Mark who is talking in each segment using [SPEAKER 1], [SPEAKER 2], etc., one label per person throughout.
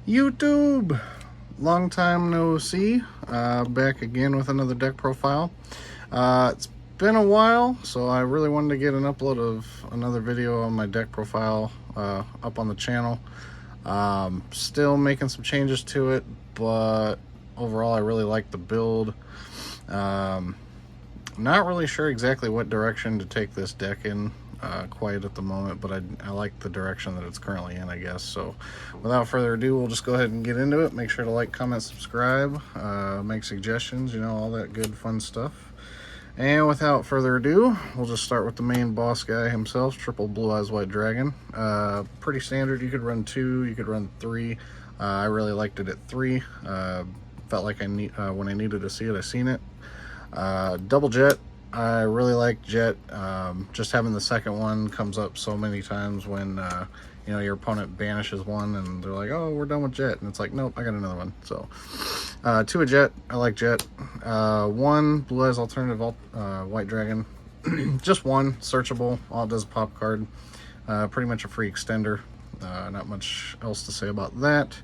[SPEAKER 1] YouTube, long time no see. Back again with another deck profile. It's been a while, so I really wanted to get an upload of another video on my deck profile up on the channel. Still making some changes to it, but overall I really like the build. Not really sure exactly what direction to take this deck in quite at the moment, but I like the direction that it's currently in, I guess. So without further ado, we'll just go ahead and get into it. Make sure to like, comment, subscribe, make suggestions, you know, all that good fun stuff. And without further ado, we'll just start with the main boss guy himself, triple Blue Eyes White Dragon. Pretty standard. You could run 2, you could run 3. I really liked it at 3. Felt like when I needed to see it, I seen it. Double Jet. I really like Jet. Just having the second one comes up so many times when you know, your opponent banishes one and they're like, oh, we're done with Jet, and it's like, nope, I got another one. So 2 a Jet. I like Jet. 1 Blue Eyes Alternative White Dragon. Just 1 searchable. All it does pop card. Pretty much a free extender. Not much else to say about that.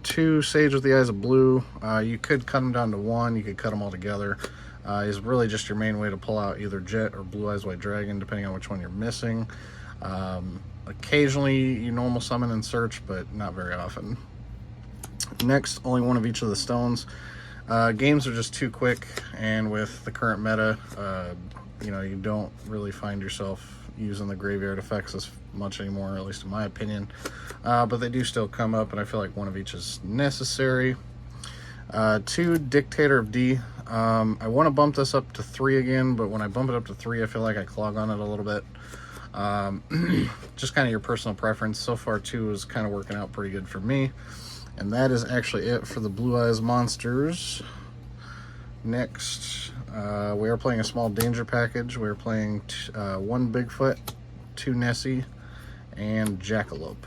[SPEAKER 1] 2 Sage with the Eyes of Blue. You could cut them down to 1. You could cut them all together. Is really just your main way to pull out either Jet or Blue Eyes White Dragon, depending on which one you're missing. Occasionally you normal summon and search, but not very often. Next, only 1 of each of the stones. Games are just too quick, and with the current meta, you know, you don't really find yourself using the graveyard effects as much anymore, at least in my opinion. But they do still come up, and I feel like 1 of each is necessary. 2 Dictator of D. I want to bump this up to 3 again, but when I bump it up to 3, I feel like I clog on it a little bit. Just kind of your personal preference. So far 2 is kind of working out pretty good for me. And that is actually it for the Blue Eyes monsters. Next, we are playing a small danger package. We are playing 1 Bigfoot, 2 Nessie, and Jackalope.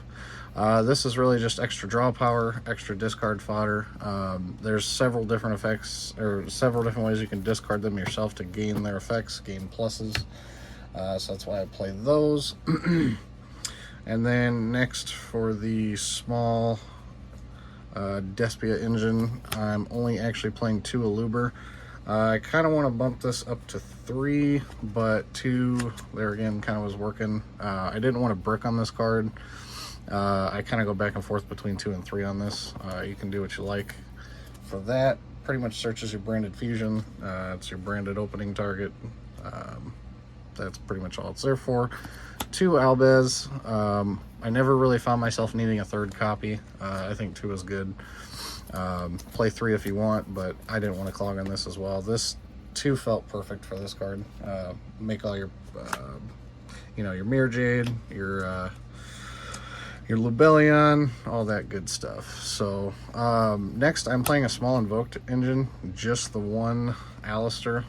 [SPEAKER 1] This is really just extra draw power, extra discard fodder. There's several different effects, or several different ways you can discard them yourself to gain their effects, gain pluses. So that's why I play those. And then next, for the small Despia engine, I'm only actually playing 2 Aluber. I kind of want to bump this up to 3, but 2, there again, kind of was working. I didn't want to brick on this card. I kind of go back and forth between 2 and 3 on this. You can do what you like for that. Pretty much searches your branded fusion. It's your branded opening target. That's pretty much all it's there for. 2 Albez. I never really found myself needing a 3rd copy. I think 2 is good. Play 3 if you want, but I didn't want to clog on this as well. This 2 felt perfect for this card. Make all your, you know, your Mirror Jade, your Lubellion, all that good stuff. So next, I'm playing a small invoked engine, just the 1 Alistair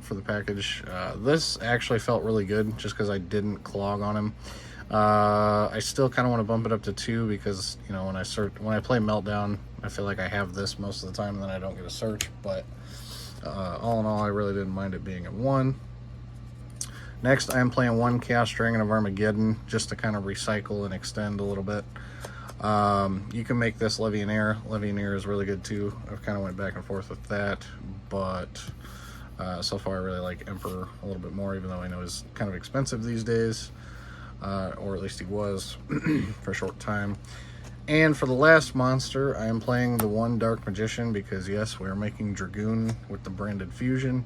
[SPEAKER 1] for the package. This actually felt really good just because I didn't clog on him. I still kind of want to bump it up to 2 because, you know, when I play Meltdown, I feel like I have this most of the time and then I don't get a search. But all in all, I really didn't mind it being at 1. Next, I'm playing 1 Chaos Dragon of Armageddon just to kind of recycle and extend a little bit. You can make this Levianeer. Levianeer is really good too. I've kind of went back and forth with that, but so far I really like Emperor a little bit more, even though I know he's kind of expensive these days, or at least he was for a short time. And for the last monster, I am playing the 1 Dark Magician because yes, we are making Dragoon with the branded fusion.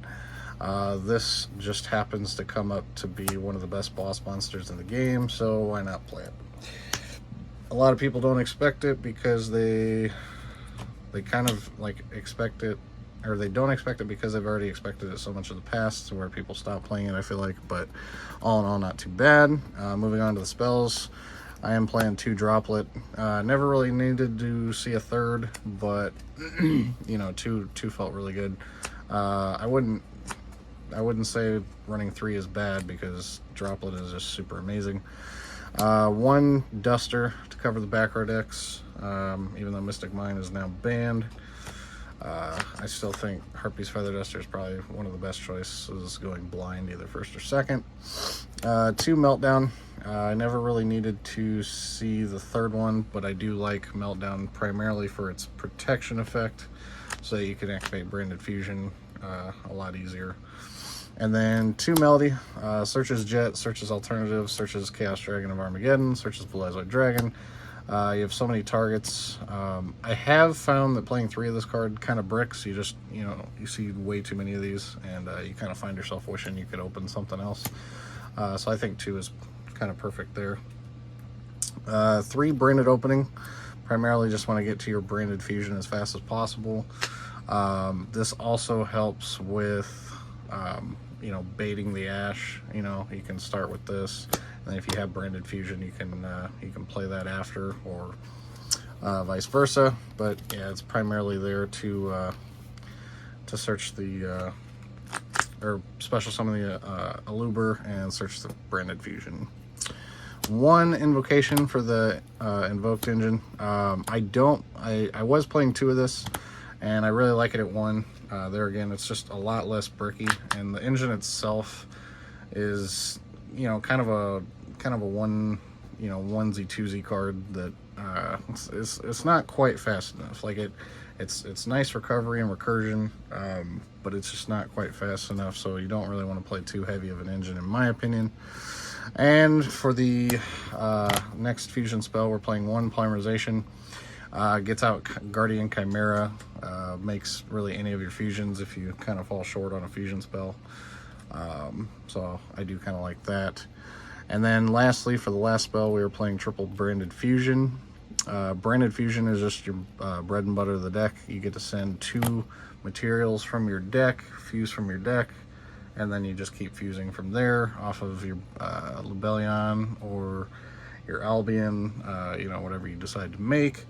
[SPEAKER 1] This just happens to come up to be one of the best boss monsters in the game, so why not play it? A lot of people don't expect it because they kind of like expect it, or they don't expect it because they've already expected it so much in the past to where people stop playing it, I feel like. But all in all, not too bad. Moving on to the spells, I am playing 2 Droplet. Never really needed to see a 3rd, but you know, 2 felt really good. I wouldn't say running 3 is bad because Droplet is just super amazing. 1 Duster to cover the back row decks, even though Mystic Mine is now banned. I still think Harpy's Feather Duster is probably one of the best choices going blind, either first or second. 2 Meltdown. I never really needed to see the third one, but I do like Meltdown primarily for its protection effect, so that you can activate Branded Fusion a lot easier. And then 2 Melody. Searches Jet, searches Alternative, searches Chaos Dragon of Armageddon, searches Blue Eyes White Dragon. You have so many targets. I have found that playing 3 of this card kind of bricks. You just, you see way too many of these, and you kind of find yourself wishing you could open something else. So I think 2 is kind of perfect there. 3 Branded Opening. Primarily just want to get to your Branded Fusion as fast as possible. This also helps with, baiting the Ash. You can start with this, and then if you have Branded Fusion, you can play that after, or vice versa. But yeah, it's primarily there to search the or special summon the Aluber and search the Branded Fusion. 1 Invocation for the Invoked Engine. I was playing 2 of this, and I really like it at 1. There again, it's just a lot less bricky, and the engine itself is, kind of a one, onesie twosie card that it's not quite fast enough. Like it's nice recovery and recursion, but it's just not quite fast enough. So you don't really want to play too heavy of an engine, in my opinion. And for the next fusion spell, we're playing 1 Polymerization. Gets out Guardian Chimera, makes really any of your fusions if you kind of fall short on a fusion spell. So I do kind of like that. And then lastly, for the last spell, we were playing triple Branded Fusion. Branded Fusion is just your bread and butter of the deck. You get to send 2 materials from your deck, fuse from your deck, and then you just keep fusing from there off of your Lubellion or your Albion, whatever you decide to make.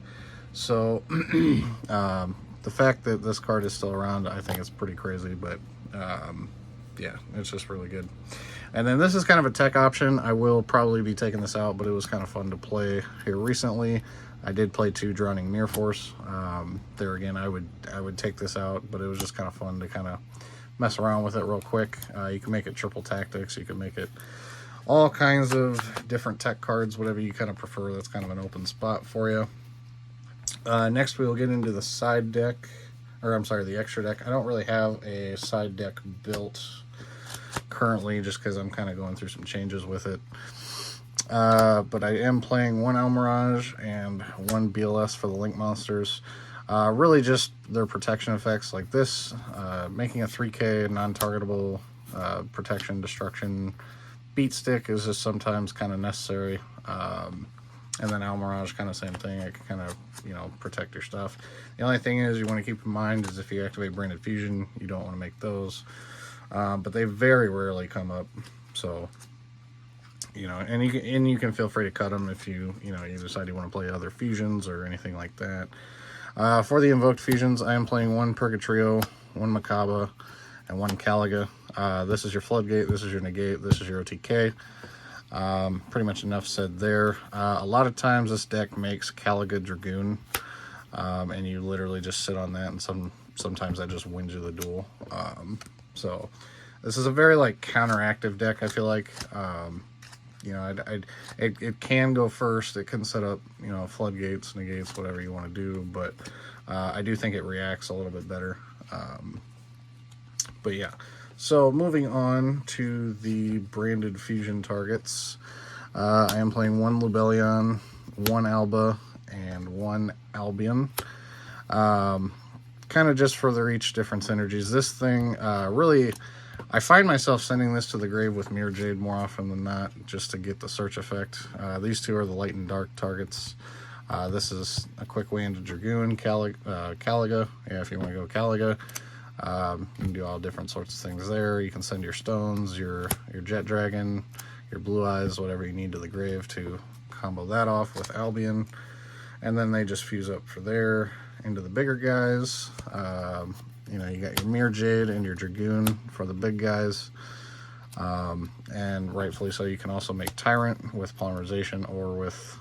[SPEAKER 1] So the fact that this card is still around, I think it's pretty crazy, but yeah, it's just really good. And then this is kind of a tech option. I will probably be taking this out, but it was kind of fun to play here recently. I did play 2 Drowning Mirror Force. There again, I would take this out, but it was just kind of fun to kind of mess around with it real quick. You can make it triple tactics. You can make it all kinds of different tech cards, whatever you kind of prefer. That's kind of an open spot for you. Next, we will get into the side deck, the extra deck. I don't really have a side deck built currently, just because I'm kind of going through some changes with it. But I am playing 1 Almirage and 1 BLS for the Link Monsters. Really just their protection effects, like this, making a 3k non-targetable protection destruction beat stick is just sometimes kind of necessary. And then Almirage, kind of same thing. It can kind of, protect your stuff. The only thing is you want to keep in mind is if you activate Branded Fusion, you don't want to make those. But they very rarely come up. So, and you can feel free to cut them if you decide you want to play other fusions or anything like that. For the invoked fusions, I am playing 1 Purgatrio, 1 Makaba, and 1 Caliga. This is your Floodgate, this is your Negate, this is your OTK. Pretty much enough said there. A lot of times this deck makes Caliga Dragoon, and you literally just sit on that, and sometimes that just wins you the duel. So this is a very counteractive deck, I feel like. It can go first. It can set up, floodgates, negates, whatever you want to do, but I do think it reacts a little bit better. But yeah, so moving on to the Branded Fusion targets. I am playing 1 Lubellion, 1 Alba, and 1 Albion. Kind of just for their each different synergies. This thing really, I find myself sending this to the grave with Mirror Jade more often than not, just to get the search effect. These 2 are the light and dark targets. This is a quick way into Dragoon, Caliga. Yeah, if you want to go Caliga, you can do all different sorts of things there. You can send your stones, your Jet Dragon, your Blue Eyes, whatever you need to the grave to combo that off with Albion. And then they just fuse up for there into the bigger guys. You got your Mirror Jade and your Dragoon for the big guys. And rightfully so, you can also make Tyrant with Polymerization or with,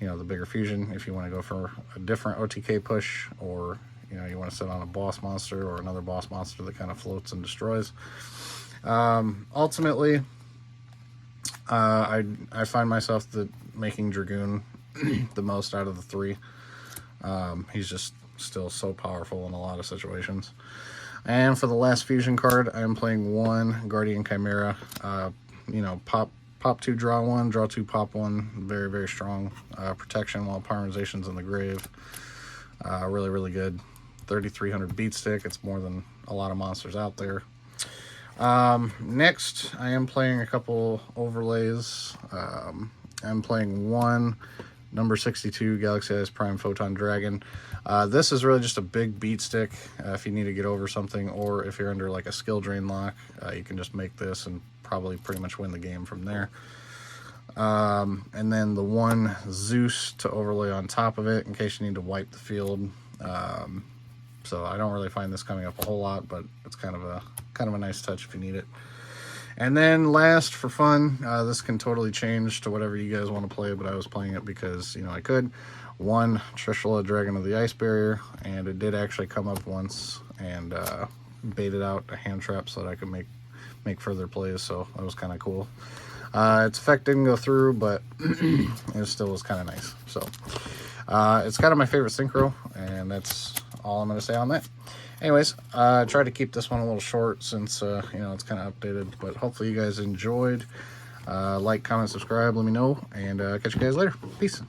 [SPEAKER 1] the bigger fusion if you want to go for a different OTK push, or you know, you want to sit on a boss monster or another boss monster that kind of floats and destroys. Ultimately, I find myself making Dragoon the most out of the three. He's just still so powerful in a lot of situations. And for the last fusion card, I'm playing 1 Guardian Chimera. You know, pop 2, draw 1, draw 2, pop 1. Very, very strong protection while Parmerization's in the grave. Really, really good. 3,300 beat stick. It's more than a lot of monsters out there. Next, I am playing a couple overlays. I'm playing 1 number 62 Galaxy Eyes Prime Photon Dragon. This is really just a big beat stick if you need to get over something, or if you're under like a skill drain lock, you can just make this and probably pretty much win the game from there. And then the 1 Zeus to overlay on top of it in case you need to wipe the field. So I don't really find this coming up a whole lot, but it's kind of a nice touch if you need it. And then last, for fun, this can totally change to whatever you guys want to play, but I was playing it because, you know, I could. 1 Trishula, Dragon of the Ice Barrier, and it did actually come up once and baited out a hand trap so that I could make further plays, so that was kind of cool. Its effect didn't go through, but it still was kind of nice. So it's kind of my favorite synchro, and that's all I'm going to say on that. Anyways, I tried to keep this one a little short since, you know, it's kind of updated, but hopefully you guys enjoyed. Like, comment, subscribe, let me know, and catch you guys later. Peace.